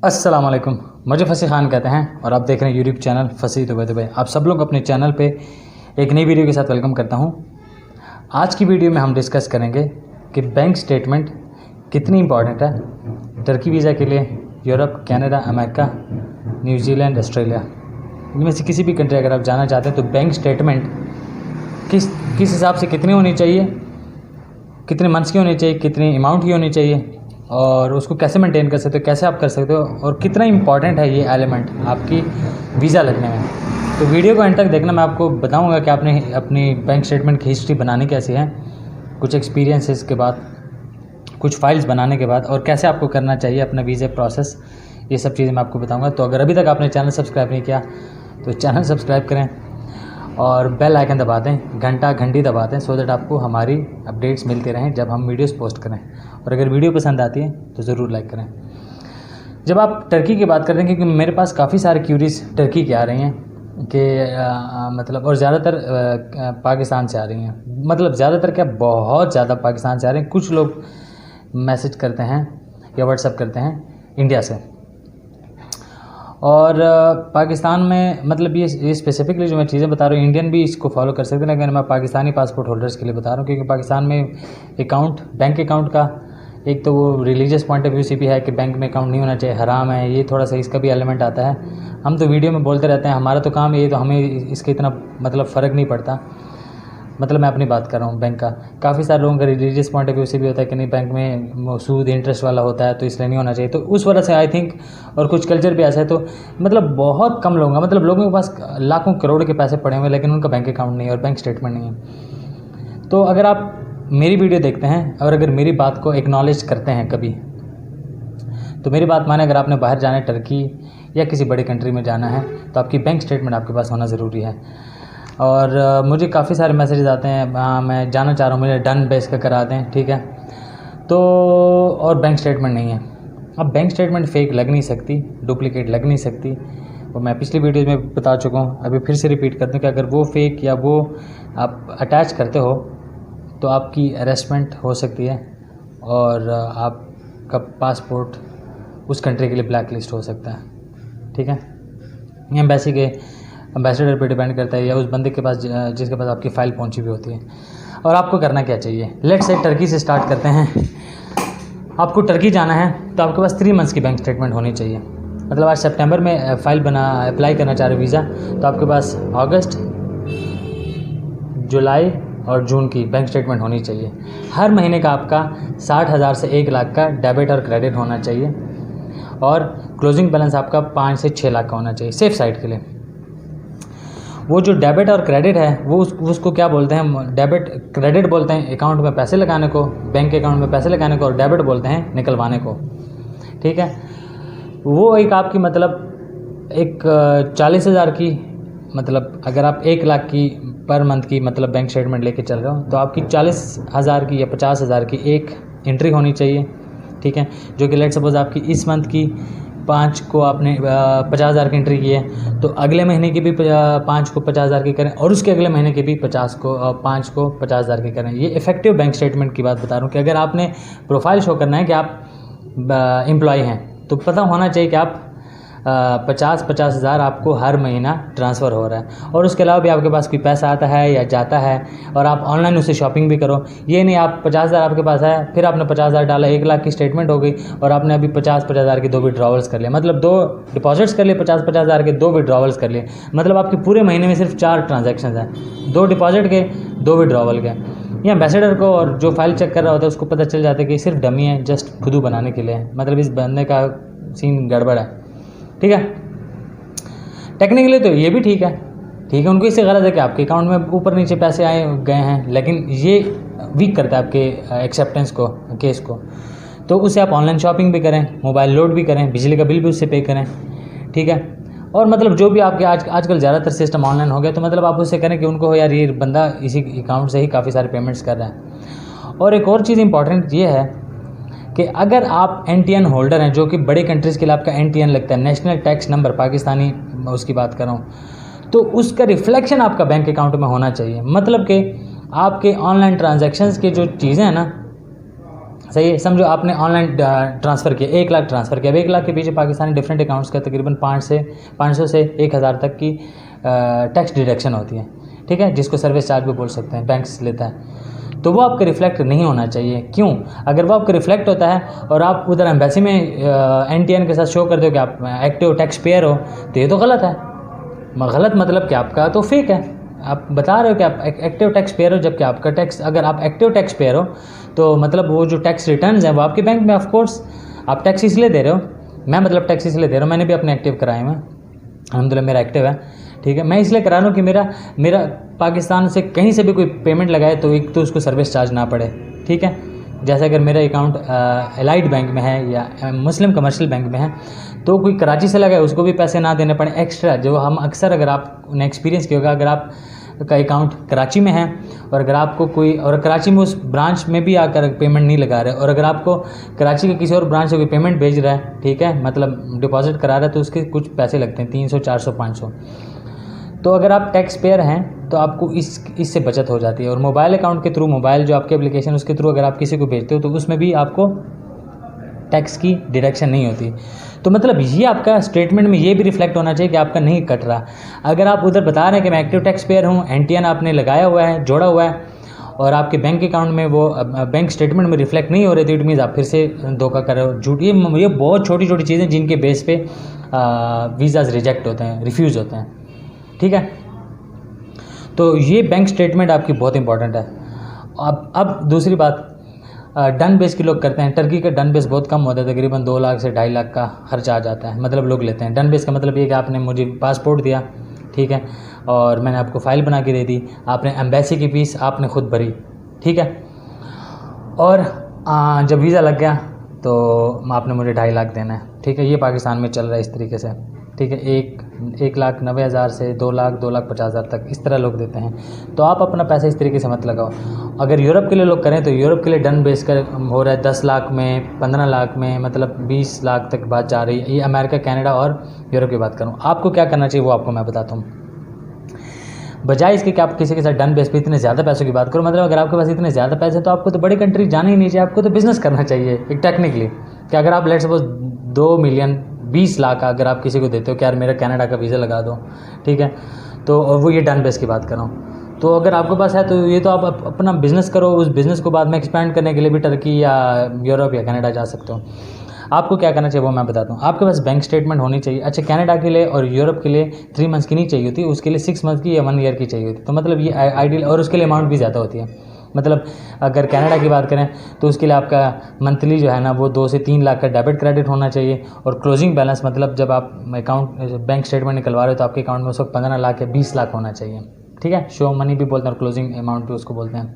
अस्सलाम वालेकुम। मुझे फसी खान कहते हैं और आप देख रहे हैं यूट्यूब चैनल फसी दुबई। आप सब लोग अपने चैनल पे एक नई वीडियो के साथ वेलकम करता हूं। आज की वीडियो में हम डिस्कस करेंगे कि बैंक स्टेटमेंट कितनी इंपॉर्टेंट है टर्की वीज़ा के लिए। Europe, Canada, America, New Zealand, Australia, इनमें से किसी भी कंट्री अगर आप जाना चाहते हैं तो बैंक स्टेटमेंट किस हिसाब से कितनी होनी चाहिए, कितने मंथ्स की होनी चाहिए, कितनी अमाउंट की होनी चाहिए और उसको कैसे मेंटेन कर सकते हो, कैसे आप कर सकते हो और कितना इंपॉर्टेंट है ये एलिमेंट आपकी वीज़ा लगने में। तो वीडियो को एंड तक देखना। मैं आपको बताऊंगा कि आपने अपनी बैंक स्टेटमेंट की हिस्ट्री बनानी कैसी है, कुछ एक्सपीरियंसेस के बाद, कुछ फाइल्स बनाने के बाद, और कैसे आपको करना चाहिए अपना वीज़ा प्रोसेस। ये सब चीज़ें मैं आपको बताऊँगा। तो अगर अभी तक आपने चैनल सब्सक्राइब नहीं किया तो चैनल सब्सक्राइब करें और बेल आइकन दबा दें, घंटी दबा दें, सो दैट आपको हमारी अपडेट्स मिलती रहें जब हम वीडियोस पोस्ट करें। और अगर वीडियो पसंद आती है तो ज़रूर लाइक करें। जब आप टर्की की बात करते हैं, क्योंकि मेरे पास काफ़ी सारे क्यूरीज टर्की की आ रही हैं कि मतलब, और ज़्यादातर पाकिस्तान से आ रही हैं। मतलब ज़्यादातर क्या, बहुत ज़्यादा पाकिस्तान से आ रहे हैं। कुछ लोग मैसेज करते हैं या व्हाट्सएप करते हैं इंडिया से। और पाकिस्तान में मतलब ये स्पेसिफिकली जो मैं चीज़ें बता रहा हूँ, इंडियन भी इसको फॉलो कर सकते हैं, लेकिन मैं पाकिस्तानी पासपोर्ट होल्डर्स के लिए बता रहा हूँ। क्योंकि पाकिस्तान में अकाउंट, बैंक अकाउंट का एक तो वो रिलीजियस पॉइंट ऑफ व्यू से भी है कि बैंक में अकाउंट नहीं होना चाहिए, हराम है। ये थोड़ा सा इसका भी एलिमेंट आता है। हम तो वीडियो में बोलते रहते हैं, हमारा तो काम ये, तो हमें इसके इतना मतलब फ़र्क नहीं पड़ता। मतलब मैं अपनी बात कर रहा हूँ बैंक का। काफ़ी सारे लोगों का रिलीजियस पॉइंट ऑफ व्यू से भी होता है कि नहीं, बैंक में सूद इंटरेस्ट वाला होता है तो इसलिए नहीं होना चाहिए। तो उस वजह से आई थिंक, और कुछ कल्चर भी ऐसा है। तो मतलब बहुत कम लोग हैं, मतलब लोगों के पास लाखों करोड़ के पैसे पड़े हुए हैं लेकिन उनका बैंक अकाउंट नहीं है और बैंक स्टेटमेंट नहीं है। तो अगर आप मेरी वीडियो देखते हैं और अगर मेरी बात को एक्नॉलेज करते हैं कभी, तो मेरी बात माने, अगर आपने बाहर जाना है, टर्की या किसी बड़ी कंट्री में जाना है, तो आपकी बैंक स्टेटमेंट आपके पास होना ज़रूरी है। और मुझे काफ़ी सारे मैसेजेस आते हैं, हाँ मैं जाना चाह रहा हूँ, मुझे डन बेस का करा दें, ठीक है। तो और बैंक स्टेटमेंट नहीं है। अब बैंक स्टेटमेंट फ़ेक लग नहीं सकती, डुप्लीकेट लग नहीं सकती। वो मैं पिछली वीडियो में बता चुका हूँ, अभी फिर से रिपीट करता हूँ कि अगर वो फेक या वो आप अटैच करते हो तो आपकी अरेस्टमेंट हो सकती है और आपका पासपोर्ट उस कंट्री के लिए ब्लैक लिस्ट हो सकता है, ठीक है। एम्बेसी के एम्बेसडर पे डिपेंड करता है या उस बंदे के पास जिसके पास आपकी फ़ाइल पहुंची हुई होती है। और आपको करना क्या चाहिए, लेट्स से टर्की से स्टार्ट करते हैं। आपको टर्की जाना है तो आपके पास 3 मंथ्स की बैंक स्टेटमेंट होनी चाहिए। मतलब आज सितंबर में अप्लाई करना चाह रहे वीज़ा, तो आपके पास अगस्त, जुलाई और जून की बैंक स्टेटमेंट होनी चाहिए। हर महीने का आपका 60,000 से 1 लाख का डेबिट और क्रेडिट होना चाहिए और क्लोजिंग बैलेंस आपका 5 से 6 लाख का होना चाहिए, सेफ साइड के लिए। वो जो डेबिट और क्रेडिट है वो उसको क्या बोलते हैं, डेबिट क्रेडिट बोलते हैं अकाउंट में पैसे लगाने को, बैंक अकाउंट में पैसे लगाने को, और डेबिट बोलते हैं निकलवाने को, ठीक है। वो एक आपकी मतलब एक 40,000 की, मतलब अगर आप 1 लाख की पर मंथ की मतलब बैंक स्टेटमेंट लेके चल रहे हो तो आपकी 40,000 की या 50,000 की एक एंट्री होनी चाहिए, ठीक है। जो कि लेट सपोज आपकी इस मंथ की 5 को आपने 50,000 की एंट्री की है, तो अगले महीने की भी 5 को 50,000 की करें और उसके अगले महीने की भी 5 को 50,000 की करें। ये इफेक्टिव बैंक स्टेटमेंट की बात बता रहा हूँ कि अगर आपने प्रोफाइल शो करना है कि आप एम्प्लॉय हैं तो पता होना चाहिए कि आप 50,000 आपको हर महीना ट्रांसफ़र हो रहा है। और उसके अलावा भी आपके पास कोई पैसा आता है या जाता है और आप ऑनलाइन उससे शॉपिंग भी करो। ये नहीं आप 50,000 आपके पास है, फिर आपने 50,000 डाला, 1 लाख की स्टेटमेंट हो गई और आपने अभी 50,000 के 2 विड्रॉवल्स कर लिए, मतलब 2 डिपॉजिट्स कर लिए, 50,000 के 2 विड्रॉवल्स कर लिए। मतलब आपके पूरे महीने में सिर्फ 4 ट्रांजेक्शन हैं, 2 डिपॉजिट के, 2 विड्रॉवल के। ये एम्बेसडर को और जो फाइल चेक कर रहा होता है उसको पता चल जाता है कि सिर्फ डमी है, जस्ट खुदू बनाने के लिए, मतलब इस बंदे का सीन गड़बड़ है, ठीक है। टेक्निकली तो ये भी ठीक है, उनको इससे गलत है कि आपके अकाउंट में ऊपर नीचे पैसे आए गए हैं, लेकिन ये वीक करता है आपके एक्सेप्टेंस को, केस को। तो उससे आप ऑनलाइन शॉपिंग भी करें, मोबाइल लोड भी करें, बिजली का बिल भी उससे पे करें, ठीक है। और मतलब जो भी आपके आजकल ज़्यादातर सिस्टम ऑनलाइन हो गया, तो मतलब आप उससे करें कि उनको यार ये बंदा इसी अकाउंट से ही काफ़ी सारे पेमेंट्स कर रहा है। और एक और चीज़ इंपॉर्टेंट ये है कि अगर आप NTN होल्डर हैं, जो कि बड़े कंट्रीज़ के लिए आपका NTN लगता है, नेशनल टैक्स नंबर, पाकिस्तानी उसकी बात कर रहा हूँ, तो उसका रिफ्लेक्शन आपका बैंक अकाउंट में होना चाहिए। मतलब कि आपके ऑनलाइन ट्रांजैक्शंस के जो चीज़ें हैं ना, सही है। समझो आपने ऑनलाइन ट्रांसफ़र किया, 1 लाख ट्रांसफ़र किया। अब 1 लाख के पीछे पाकिस्तानी डिफरेंट अकाउंट्स का तकरीबन 500 से 1000 तक की टैक्स डिडक्शन होती है, ठीक है, जिसको सर्विस चार्ज भी बोल सकते हैं, बैंक्स लेता है। तो वो आपका रिफ्लेक्ट नहीं होना चाहिए। क्यों? अगर वो आपका रिफ्लेक्ट होता है और आप उधर एम्बेसी में NTN के साथ शो कर दो कि आप एक्टिव टैक्स पेयर हो, तो ये तो गलत है। गलत मतलब कि आपका तो फेक है। आप बता रहे हो कि आप एक्टिव टैक्स पेयर हो, जबकि आपका टैक्स, अगर आप एक्टिव टैक्स पेयर हो तो मतलब वो जो टैक्स रिटर्न्स हैं वो आपके बैंक में, ऑफ कोर्स आप टैक्स इसलिए दे रहे हो, मैं मतलब टैक्स इसलिए दे रहा हूँ, मैंने भी अपने एक्टिव कराए हुए, अल्हम्दुलिल्लाह मेरा एक्टिव है, ठीक है। मैं इसलिए करा रहा हूँ कि मेरा पाकिस्तान से कहीं से भी कोई पेमेंट लगाए तो एक तो उसको सर्विस चार्ज ना पड़े, ठीक है। जैसे अगर मेरा अकाउंट एलाइड बैंक में है या मुस्लिम कमर्शियल बैंक में है तो कोई कराची से लगाए उसको भी पैसे ना देने पड़े एक्स्ट्रा, जो हम अक्सर, अगर आपने एक्सपीरियंस किया होगा, अगर आप का अकाउंट कराची में है और अगर आपको कोई, और कराची में उस ब्रांच में भी आकर पेमेंट नहीं लगा रहे, और अगर आपको कराची के किसी और ब्रांच से कोई पेमेंट भेज रहा है, ठीक है, मतलब डिपॉजिट करा रहा है, तो उसके कुछ पैसे लगते हैं 300, 400, 500। तो अगर आप टैक्स पेयर हैं तो आपको इससे बचत हो जाती है। और मोबाइल अकाउंट के थ्रू, मोबाइल जो आपके एप्लीकेशन उसके थ्रू अगर आप किसी को भेजते हो तो उसमें भी आपको टैक्स की डिडक्शन नहीं होती। तो मतलब ये आपका स्टेटमेंट में ये भी रिफ्लेक्ट होना चाहिए कि आपका नहीं कट रहा। अगर आप उधर बता रहे हैं कि मैं एक्टिव टैक्स पेयर हूँ, NTN आपने लगाया हुआ है, जोड़ा हुआ है, और आपके बैंक अकाउंट में वो बैंक स्टेटमेंट में रिफ्लेक्ट नहीं हो रहे, तो इट मीन्स आप फिर से धोखा कर रहे हो, झूठ। ये बहुत छोटी छोटी चीज़ें जिनके बेस पे वीज़ाज़ रिजेक्ट होते हैं, रिफ्यूज़ होते हैं, ठीक है। तो ये बैंक स्टेटमेंट आपकी बहुत इंपॉर्टेंट है। अब दूसरी बात, डन बेस के लोग करते हैं। टर्की का डन बेस बहुत कम होता है, तकरीबन 2 लाख से 2.5 लाख का खर्चा आ जाता है, मतलब लोग लेते हैं। डन बेस का मतलब ये कि आपने मुझे पासपोर्ट दिया, ठीक है, और मैंने आपको फ़ाइल बना के दे दी, आपने एम्बेसी की फ़ीस आपने खुद भरी, ठीक है, और जब वीज़ा लग गया तो आपने मुझे 2.5 लाख देना है, ठीक है। ये पाकिस्तान में चल रहा है इस तरीके से, ठीक है। 1,90,000 से 2 लाख, 2,50,000 तक इस तरह लोग देते हैं। तो आप अपना पैसा इस तरीके से मत लगाओ। अगर यूरोप के लिए लोग करें तो यूरोप के लिए डन बेस कर हो रहा है 10 लाख में, 15 लाख में, मतलब 20 लाख तक बात जा रही है। ये अमेरिका, कनाडा और यूरोप की बात करूँ। आपको क्या करना चाहिए वो आपको मैं बताता हूँ। बजाय इसके कि आप किसी के साथ डन बेस पे इतने ज़्यादा पैसों की बात करो, मतलब अगर आपके पास इतने ज़्यादा पैसे हैं तो आपको तो बड़ी कंट्री जाना ही नहीं चाहिए, आपको तो बिज़नेस करना चाहिए एक टेक्निकली। कि अगर आप लेट्स सपोज 2 मिलियन 20 लाख अगर आप किसी को देते हो कि यार मेरा कनाडा का वीज़ा लगा दो, ठीक है, तो और वो ये डन बेस की बात कर रहा हूँ, तो अगर आपके पास है तो ये तो आप अपना बिज़नेस करो, उस बिज़नेस को बाद में एक्सपैंड करने के लिए भी टर्की या यूरोप या कनाडा जा सकते हो। आपको क्या करना चाहिए वो मैं बताता हूँ। आपके पास बैंक स्टेटमेंट होनी चाहिए। अच्छा, कनाडा के लिए और यूरोप के लिए 3 मंथ्स की नहीं चाहिए होती, उसके लिए 6 मंथ की या 1 ईयर की चाहिए होती। तो मतलब ये आइडियल, और उसके लिए अमाउंट भी ज़्यादा होती है। मतलब अगर कनाडा की बात करें तो उसके लिए आपका मंथली जो है ना वो 2 से 3 लाख का डेबिट क्रेडिट होना चाहिए। और क्लोजिंग बैलेंस, मतलब जब आप अकाउंट बैंक स्टेटमेंट निकलवा रहे हो तो आपके अकाउंट में उस वक्त 15 लाख या 20 लाख होना चाहिए, ठीक है। शो मनी भी बोलते हैं और क्लोजिंग अमाउंट भी उसको बोलते हैं।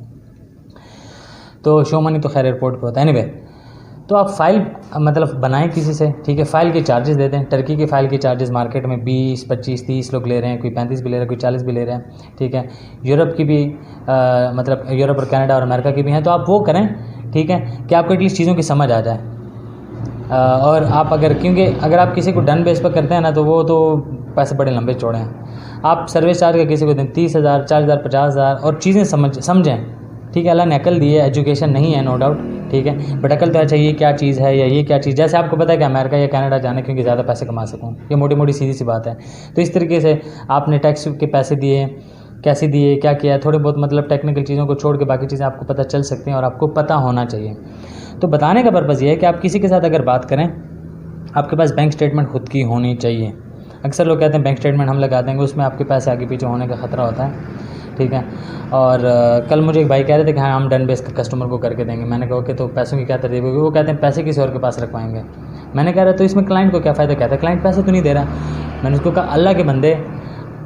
तो शो मनी तो खैर एयरपोर्ट पर होता है। एनीवे, तो आप फ़ाइल मतलब बनाएं किसी से, ठीक है। फ़ाइल के चार्जेस देते हैं। टर्की के फ़ाइल के चार्जेस मार्केट में 20, 25, 30 लोग ले रहे हैं, कोई 35 भी ले रहा है, कोई 40 भी ले रहे हैं, ठीक है। यूरोप की भी मतलब यूरोप और कनाडा और अमेरिका की भी हैं। तो आप वो करें, ठीक है, कि आपको एटलीस्ट चीज़ों की समझ आ जाए। और आप अगर, क्योंकि अगर आप किसी को डन बेस पर करते हैं ना तो वो तो पैसे बड़े लंबे चौड़े हैं। आप सर्विस चार्ज का किसी को दें 30,000, 40,000, 50,000, और चीज़ें समझें, ठीक है। अल्लाह ने अकल दी है, एजुकेशन नहीं है नो डाउट, ठीक है, बट अकल तो है चाहिए क्या चीज़ है या ये क्या चीज़। जैसे आपको पता है कि अमेरिका या कनाडा जाना क्योंकि ज़्यादा पैसे कमा सकूँ, ये मोटी मोटी सीधी सी बात है। तो इस तरीके से आपने टैक्स के पैसे दिए, कैसे दिए, क्या किया, थोड़े बहुत मतलब टेक्निकल चीज़ों को छोड़ के बाकी चीज़ें आपको पता चल सकती हैं और आपको पता होना चाहिए। तो बताने का पर्पज़ ये है कि आप किसी के साथ अगर बात करें, आपके पास बैंक स्टेटमेंट खुद की होनी चाहिए। अक्सर लोग कहते हैं बैंक स्टेटमेंट हम लगा देंगे, उसमें आपके पैसे आगे पीछे होने का ख़तरा होता है, ठीक है। और कल मुझे एक भाई कह रहे थे कि हाँ हम डन बेस का कस्टमर को करके देंगे। मैंने कहा कि तो पैसों की क्या तरतीब होगी? वो कहते हैं पैसे किसी और के पास रखवाएंगे। मैंने कह रहा तो इसमें क्लाइंट को क्या फ़ायदा? कहता है क्लाइंट पैसे तो नहीं दे रहा। मैंने उसको कहा अल्लाह के बंदे,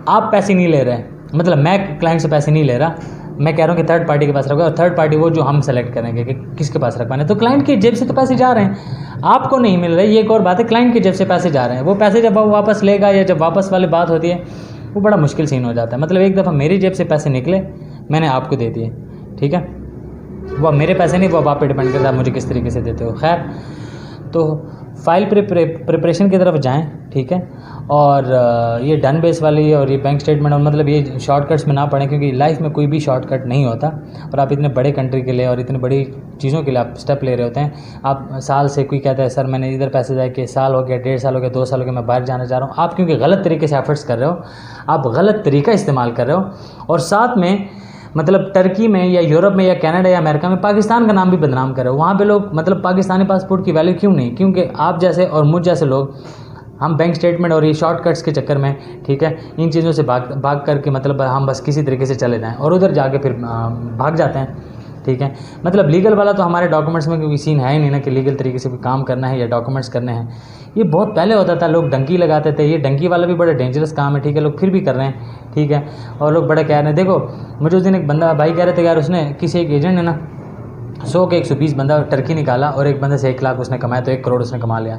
आप पैसे नहीं ले रहे, मतलब मैं क्लाइंट से पैसे नहीं ले रहा, मैं कह रहा हूँ कि थर्ड पार्टी के पास रखो, और थर्ड पार्टी वो जो हम सेलेक्ट करेंगे कि किसके पास रखवाना है। तो क्लाइंट की जेब से तो पैसे जा रहे हैं, आपको नहीं मिल रहे, ये एक और बात है। क्लाइंट की जेब से पैसे जा रहे हैं, वो पैसे जब वो वापस लेगा या जब वापस वाली बात होती है वो बड़ा मुश्किल सीन हो जाता है। मतलब एक दफ़ा मेरी जेब से पैसे निकले, मैंने आपको दे दिए, ठीक है, वो मेरे पैसे नहीं, वो आप पे डिपेंड करता है मुझे किस तरीके से देते हो। खैर, तो फाइल प्रिपरेशन की तरफ जाएं, ठीक है। और ये डन बेस वाली और ये बैंक स्टेटमेंट और मतलब ये शॉर्टकट्स में ना पड़ें, क्योंकि लाइफ में कोई भी शॉर्टकट नहीं होता। और आप इतने बड़े कंट्री के लिए और इतनी बड़ी चीज़ों के लिए आप स्टेप ले रहे होते हैं। आप साल से कोई कहता है सर मैंने इधर पैसे जाए कि साल हो गया, 1.5 साल हो गया, 2 साल हो गया, मैं बाहर जाना चाह रहा हूँ। आप क्योंकि गलत तरीके से एफर्ट्स कर रहे हो, आप गलत तरीका इस्तेमाल कर रहे हो। और साथ में मतलब टर्की में या यूरोप में या कनाडा या अमेरिका में पाकिस्तान का नाम भी बदनाम कर रहे हो। वहाँ पे लोग मतलब पाकिस्तानी पासपोर्ट की वैल्यू क्यों नहीं? क्योंकि आप जैसे और मुझ जैसे लोग हम बैंक स्टेटमेंट और ये शॉर्टकट्स के चक्कर में, ठीक है, इन चीज़ों से भाग करके मतलब हम बस किसी तरीके से चले जाएं और उधर जाके फिर भाग जाते हैं, ठीक है। मतलब लीगल वाला तो हमारे डॉक्यूमेंट्स में कोई सीन है ही नहीं ना कि लीगल तरीके से कोई काम करना है या डॉक्यूमेंट्स करने हैं। ये बहुत पहले होता था, लोग डंकी लगाते थे। ये डंकी वाला भी बड़ा डेंजरस काम है, ठीक है, लोग फिर भी कर रहे हैं, ठीक है। और लोग बड़ा कह रहे हैं। देखो मुझे उस दिन एक बंदा भाई कह रहे थे यार उसने किसी एक एजेंट ने ना 100 के 120 बंदा टर्की निकाला और एक बंदे से 1 लाख उसने कमाया, तो 1 करोड़ उसने कमा लिया।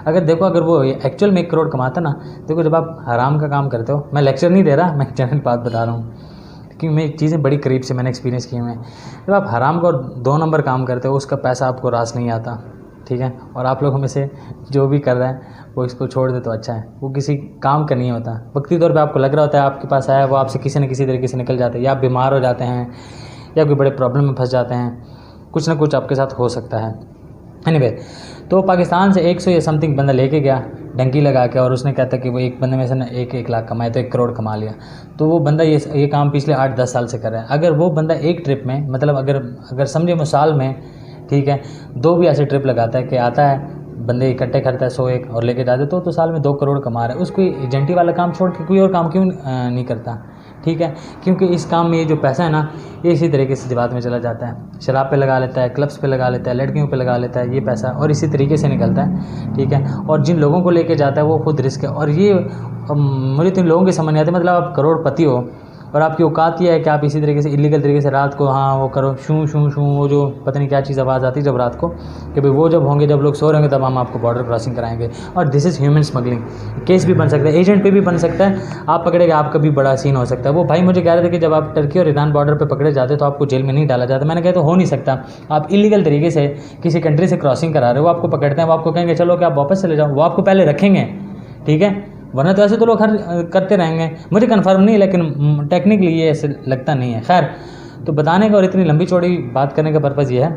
अगर वो एक्चुअल में 1 करोड़ कमाता ना, देखो जब आप हराम का काम करते हो, मैं लेक्चर नहीं दे रहा, मैं जनरल बात बता रहा हूँ क्योंकि मैं चीज़ें बड़ी करीब से मैंने एक्सपीरियंस किए हैं। जब आप हराम का 2 नंबर काम करते हो, उसका पैसा आपको रास नहीं आता, ठीक है। और आप लोगों में से जो भी कर रहे हैं वो इसको छोड़ दे तो अच्छा है। वो किसी काम का नहीं होता। वक्ती तौर पे आपको लग रहा होता है आपके पास आया, वो आपसे किसी न किसी तरीके से निकल जाते हैं, या आप बीमार हो जाते हैं या कोई बड़े प्रॉब्लम में फंस जाते हैं, कुछ ना कुछ आपके साथ हो सकता है। एनीवे, तो पाकिस्तान से 100 या समथिंग बंदा लेके गया डंकी लगा के, और उसने कहता कि वो एक बंदे में से ना 1 लाख कमाए, तो 1 करोड़ कमा लिया। तो वो बंदा ये काम पिछले 8-10 साल से कर रहा है। अगर वो बंदा एक ट्रिप में मतलब अगर समझे वो साल में, ठीक है, 2 भी ऐसे ट्रिप लगाता है कि आता है बंदे इकट्ठे करता है 100-1 और लेके जाते, तो साल में 2 करोड़ कमा रहा है। उसको एजेंटी वाला काम छोड़ के कोई और काम क्यों नहीं करता, ठीक है। क्योंकि इस काम में ये जो पैसा है ना, ये इसी तरीके से दिमाग में चला जाता है। शराब पे लगा लेता है, क्लब्स पे लगा लेता है, लड़कियों पे लगा लेता है ये पैसा, और इसी तरीके से निकलता है, ठीक है। और जिन लोगों को लेके जाता है वो खुद रिस्क है। और ये मुझे तो इन लोगों के समझ नहीं आते। मतलब आप करोड़पति हो और आपकी औकात ये है कि आप इसी तरीके से इलीगल तरीके से रात को हाँ वो करो शू शू शू, वो जो पता नहीं क्या चीज़ आवाज़ आती है जब रात को, कि भाई वो जब होंगे, जब लोग सो रहे होंगे, तब हम आपको बॉर्डर क्रॉसिंग कराएंगे। और this is human smuggling. Case भी बन सकता है, एजेंट पे भी बन सकता है, आप पकड़ेंगे आपका भी बड़ा सीन हो सकता है। वो भाई मुझे कह रहे थे कि जब आप टर्की और ईरान बॉर्डर पर पकड़े जाते तो आपको जेल में नहीं डाला जाता। मैंने कहा तो हो नहीं सकता। आप इलीगल तरीके से किसी कंट्री से क्रॉसिंग करा रहे हो, वो आपको पकड़ते हैं, वो आपको कहेंगे चलो कि आप वापस चले जाओ, वो आपको पहले रखेंगे, ठीक है, वरना तो ऐसे तो लोग हर करते रहेंगे। मुझे कंफर्म नहीं, लेकिन टेक्निकली ये ऐसे लगता नहीं है। खैर, तो बताने का और इतनी लंबी चौड़ी बात करने का पर्पज़ ये है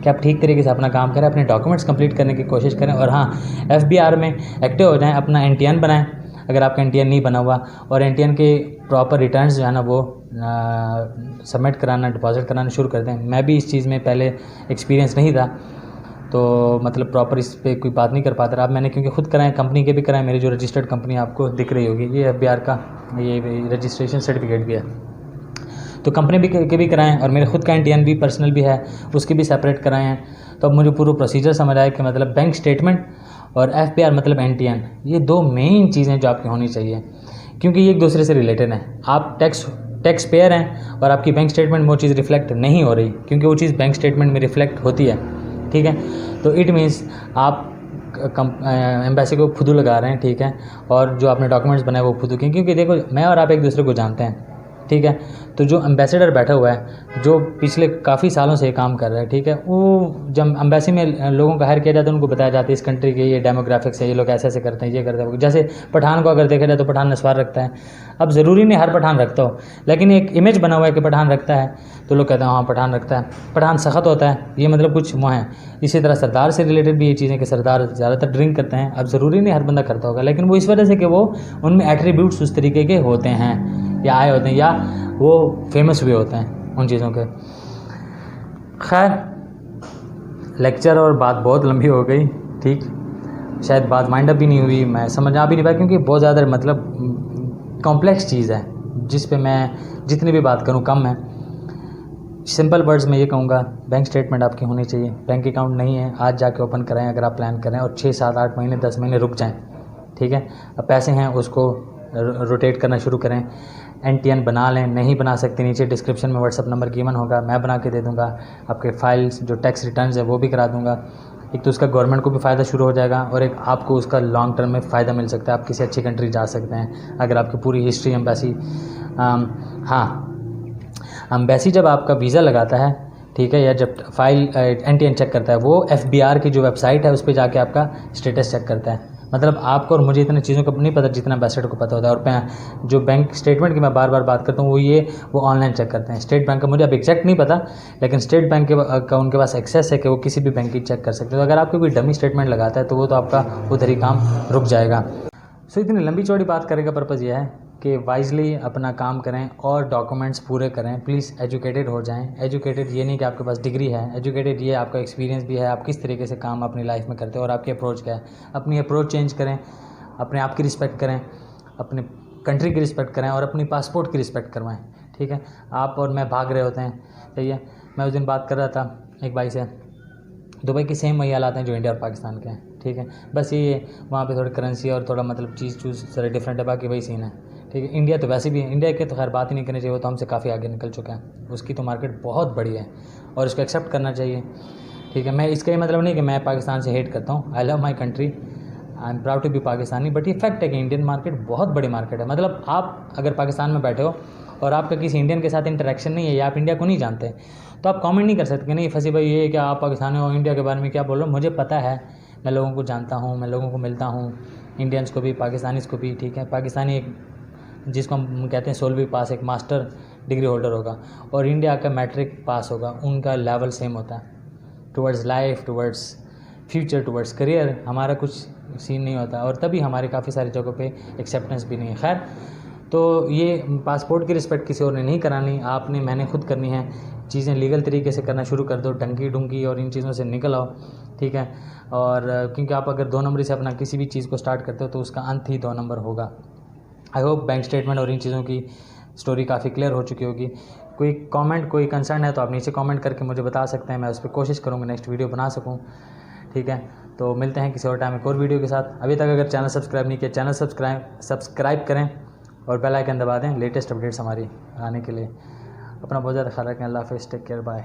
कि आप ठीक तरीके से अपना काम करें, अपने डॉक्यूमेंट्स कंप्लीट करने की कोशिश करें, और हाँ FBR में एक्टिव हो जाएं, अपना NTN बनाएं अगर आपका NTN नहीं बना हुआ, और NTN के प्रॉपर रिटर्न्स जो है ना वो सबमिट कराना, डिपॉजिट कराना शुरू कर दें। मैं भी इस चीज़ में पहले एक्सपीरियंस नहीं था, तो मतलब प्रॉपर इस पे कोई बात नहीं कर पाता रहा। अब मैंने क्योंकि खुद कराएं, कंपनी के भी कराएं, मेरी जो रजिस्टर्ड कंपनी आपको दिख रही होगी, ये FBR का ये रजिस्ट्रेशन सर्टिफिकेट भी है, तो कंपनी के भी कराएं, और मेरे खुद का NTN भी पर्सनल भी है, उसके भी सेपरेट कराए हैं। तो अब मुझे पूरा प्रोसीजर समझ आया कि मतलब बैंक स्टेटमेंट और FBR मतलब NTN, ये 2 मेन चीज़ें जो आपकी होनी चाहिए, क्योंकि ये एक दूसरे से रिलेटेड हैं। आप टैक्स पेयर हैं और आपकी बैंक स्टेटमेंट में वो चीज़ रिफ्लेक्ट नहीं हो रही, क्योंकि वो चीज़ बैंक स्टेटमेंट में रिफ्लेक्ट होती है, ठीक है। तो इट मीन्स आप एम्बेसी को फुदू लगा रहे हैं, ठीक है, और जो आपने डॉक्यूमेंट्स बनाए वो फुदू के, क्योंकि देखो मैं और आप एक दूसरे को जानते हैं, ठीक है। तो जो एम्बेसडर बैठा हुआ है, जो पिछले काफ़ी सालों से ये काम कर रहा है, ठीक है, वो जब एम्बेसी में लोगों को हायर किया जाता है, उनको बताया जाता है इस कंट्री के ये डेमोग्राफिक्स है, ये लोग ऐसे ऐसे करते हैं, ये करते हैं। जैसे पठान को अगर देखा जाए तो पठान नस्वार रखता है। अब ज़रूरी नहीं हर पठान रखता हो, लेकिन एक इमेज बना हुआ है कि पठान रखता है, तो लोग कहते हैं हाँ पठान रखता है, पठान सख्त होता है, ये मतलब कुछ वो है। इसी तरह सरदार से रिलेटेड भी ये चीज़ें कि सरदार ज़्यादातर ड्रिंक करते हैं। अब ज़रूरी नहीं हर बंदा करता होगा, लेकिन वो इस वजह से कि वो उनमें एट्रीब्यूट्स उस तरीके के होते हैं या आए होते हैं, या वो फेमस भी होते हैं उन चीज़ों के। खैर, लेक्चर और बात बहुत लंबी हो गई, ठीक, शायद बात माइंड अप भी नहीं हुई, मैं समझ आ भी नहीं पाया, क्योंकि बहुत ज़्यादा मतलब कॉम्प्लेक्स चीज़ है जिस पे मैं जितनी भी बात करूँ कम है। सिंपल वर्ड्स में ये कहूँगा, बैंक स्टेटमेंट आपकी होनी चाहिए। बैंक अकाउंट नहीं है, आज जाके ओपन कराएं अगर आप प्लान करें, और 6, 7, 8 महीने 10 महीने रुक जाएं, ठीक है। अब पैसे हैं उसको रोटेट करना शुरू करें। NTN बना लें, नहीं बना सकते नीचे डिस्क्रिप्शन में व्हाट्सअप नंबर गिवन होगा, मैं बना के दे दूँगा। आपके फाइल्स जो टैक्स रिटर्न्स है वो भी करा दूँगा। एक तो उसका गवर्नमेंट को भी फ़ायदा शुरू हो जाएगा, और एक आपको उसका लॉन्ग टर्म में फ़ायदा मिल सकता है। आप किसी अच्छी कंट्री जा सकते हैं अगर आपकी पूरी हिस्ट्री एम्बेसी हाँ एम्बेसी जब आपका वीज़ा लगाता है, ठीक है, या जब फाइल NTN चेक करता है, वो FBR की जो वेबसाइट है उस पर जाके आपका स्टेटस चेक करता है। मतलब आपको और मुझे इतनी चीज़ों का नहीं पता जितना एम्बेसडर को पता होता है। और जो बैंक स्टेटमेंट की मैं बार बार बात करता हूँ वो ऑनलाइन चेक करते हैं। स्टेट बैंक का मुझे अब एग्जैक्ट नहीं पता, लेकिन स्टेट बैंक का उनके पास एक्सेस है कि वो किसी भी बैंक की चेक कर सकते हो। अगर आपको कोई डमी स्टेटमेंट लगाता है तो वो तो आपका उधर ही काम रुक जाएगा। सो इतनी लंबी चौड़ी बात करने का पर्पज़ यह है कि वाइजली अपना काम करें और डॉक्यूमेंट्स पूरे करें। प्लीज़ एजुकेटेड हो जाएं। एजुकेटेड ये नहीं कि आपके पास डिग्री है, एजुकेटेड ये आपका एक्सपीरियंस भी है, आप किस तरीके से काम अपनी लाइफ में करते हो और आपकी अप्रोच क्या है। अपनी अप्रोच चेंज करें, अपने आप की रिस्पेक्ट करें, अपने कंट्री की रिस्पेक्ट करें और अपनी पासपोर्ट की रिस्पेक्ट करवाएं। ठीक है, आप और मैं भाग रहे होते हैं, सही है। मैं उस दिन बात कर रहा था एक भाई से, दुबई के सेम वही हालात हैं जो इंडिया और पाकिस्तान के हैं। ठीक है, बस ये वहाँ पे थोड़ी करेंसी और थोड़ा मतलब चीज़ सारे डिफरेंट है, बाकी वही सीन है। ठीक है, इंडिया तो वैसे भी, इंडिया के तो खैर बात ही नहीं करनी चाहिए, वो तो हमसे काफ़ी आगे निकल चुका है। उसकी तो मार्केट बहुत बड़ी है और इसको एक्सेप्ट करना चाहिए। ठीक है, मैं इसका ये मतलब नहीं कि मैं पाकिस्तान से हेट करता हूँ। I love my country, I am proud to be Pakistani, but ये फैक्ट है कि इंडियन मार्केट बहुत बड़ी मार्केट है। मतलब आप अगर पाकिस्तान में बैठे हो और आपका किसी इंडियन के साथ इंटरेक्शन नहीं है या आप इंडिया को नहीं जानते, तो आप कमेंट नहीं कर सकते कि नहीं फंसी भाई ये क्या आप पाकिस्तानी हो, इंडिया के बारे में क्या बोल रहे हो। मुझे पता है, मैं लोगों को जानता हूँ, मैं लोगों को मिलता हूँ, इंडियंस को भी, पाकिस्तानीज़ को भी। ठीक है, पाकिस्तानी एक जिसको हम कहते हैं 16वीं पास, एक मास्टर डिग्री होल्डर होगा और इंडिया का मैट्रिक पास होगा, उनका लेवल सेम होता है towards life, towards future, towards career. हमारा कुछ सीन नहीं होता और तभी हमारे काफ़ी सारी जगहों पे एक्सेप्टेंस भी नहीं है। खैर, तो ये पासपोर्ट की रिस्पेक्ट किसी और ने नहीं करानी, आपने मैंने खुद करनी है। चीज़ें लीगल तरीके से करना शुरू कर दो, डंकी डुंकी और इन चीज़ों से निकल आओ। ठीक है, और क्योंकि आप अगर 2 नंबरी से अपना किसी भी चीज़ को स्टार्ट करते हो तो उसका अंत ही 2 नंबर होगा। आई होप बैंक स्टेटमेंट और इन चीज़ों की स्टोरी काफ़ी क्लियर हो चुकी होगी। कोई कमेंट, कोई कंसर्न है तो आप नीचे कमेंट करके मुझे बता सकते हैं, मैं उस पर कोशिश करूँगा नेक्स्ट वीडियो बना सकूँ। ठीक है, तो मिलते हैं किसी और टाइम एक और वीडियो के साथ। अभी तक अगर चैनल सब्सक्राइब नहीं किया, चैनल सब्सक्राइब करें और बेल आइकन दबा दें लेटेस्ट अपडेट्स हमारी आने के लिए। अपना बहुत ज़्यादा ख्याल रखें। अल्लाह हाफ़िज़, टेक केयर, बाय।